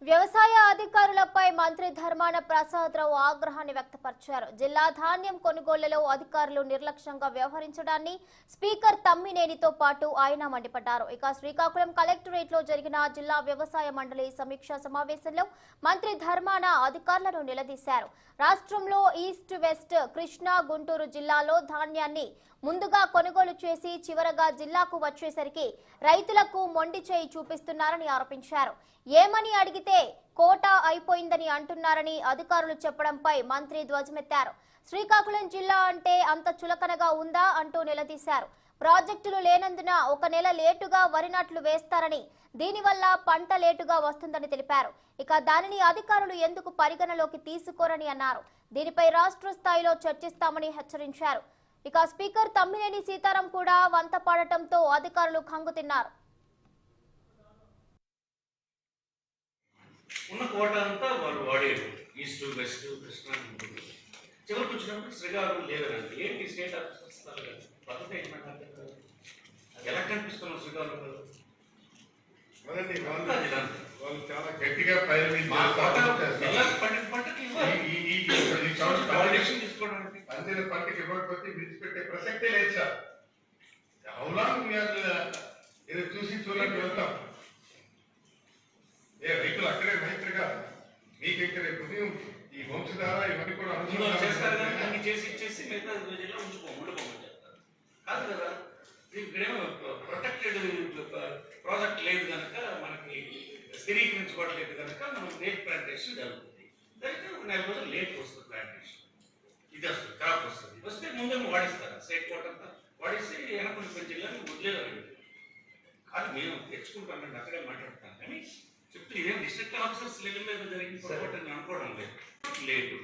వ్యవసాయ అధికారులపై మంత్రి ధర్మాన ప్రసాదరావు ఆగ్రహాన్ని వ్యక్తపరిచారు. జిల్లా ధాన్యం కొనుగోళ్లలో అధికారులు నిర్లక్ష్యంగా వ్యవహరించడాన్ని స్పీకర్ తమ్మినేనితో పాటు ఆయన మండిపడ్డారు. ఇక శ్రీకాకుళం కలెక్టరేట్ లో జరిగిన జిల్లా వ్యవసాయ మండలి సమీక్షా సమావేశంలో మంత్రి ధర్మాన అధికారులను నిలదీశారు. రాష్ట్రంలో ఈస్ట్ వెస్ట్ కృష్ణా గుంటూరు జిల్లాలో ధాన్యాన్ని ముందుగా కొనుగోలు చేసి చివరగా జిల్లాకు వచ్చేసరికి రైతులకు మొండి చేయి చూపిస్తున్నారని ఆరోపించారు. ఏమని అడిగితే కోటా అయిపోయిందని అంటున్నారని అధికారులు చెప్పడంపై మంత్రి ధ్వజమెత్తారు. శ్రీకాకుళం జిల్లా అంటే అంత చులకనగా ఉందా అంటూ నిలదీశారు. ప్రాజెక్టులు లేనందున ఒక నెల లేటుగా వరి నాట్లు వేస్తారని, దీనివల్ల పంట లేటుగా వస్తుందని తెలిపారు. ఇక దానిని అధికారులు ఎందుకు పరిగణలోకి తీసుకోరని అన్నారు. దీనిపై రాష్ట్ర స్థాయిలో చర్చిస్తామని హెచ్చరించారు. ఇక స్పీకర్ తమ్మినేని సీతారాం కూడా వంత పాడటంతో అధికారులు కంగుతిన్నారు. ఉన్న కోట అంతా వాళ్ళు వాడేరు. ఈస్ట్ వెస్ట్ కృష్ణా చివరికి వచ్చినప్పుడు శ్రీకాకుళం లేదనండి. ఏంటి స్టేట్ ఆఫీసర్స్ పద్ధతి ఎలా కనిపిస్తున్నాం శ్రీకాకుళంలో? వాళ్ళు చాలా గట్టిగా పందిన పంటకి ఇవ్వకపోతే విడిచిపెట్టే ప్రసక్తే లేదు సార్. అవులాంగ్ ఏదో చూసి చూడండి వెళ్తాం. రైతులు అక్కడే రైతులుగా మీకు ఇక్కడ ఉదయం ఈ వంశధార ఇవన్నీ కూడా చేస్తారు. అన్ని చేసి ఇచ్చేసి మిగతా జిల్లా ఉండిపోమని చెప్తారు. కాదు కదా, ఇక్కడేమో ప్రొటెక్టెడ్ ప్రాజెక్ట్ లేదు కనుక, మనకి స్థిరీకరించుకోవట్లేదు కనుక మనం లేట్ ప్లాంటేషన్ జరుగుతుంది. దానికి ఒక 4 రోజులు లేట్ వస్తుంది ప్లాంటేషన్. ఇది వస్తుంది, క్రాప్ వస్తుంది. వస్తే ముందే వాడిస్తారు. స్టేట్ కోట అంతా వాడిస్తే వెనకొని కొంచెం జిల్లాని వదిలేదు. కానీ మేము తెచ్చుకుంటామండి, అక్కడే మాట్లాడతాం. కానీ చెప్తే ఇదేం డిస్ట్రిక్ట్ ఆఫీసర్స్ లెవెల్ మీద జరిగిన పొరపాటు అనుకోవడం లేదు.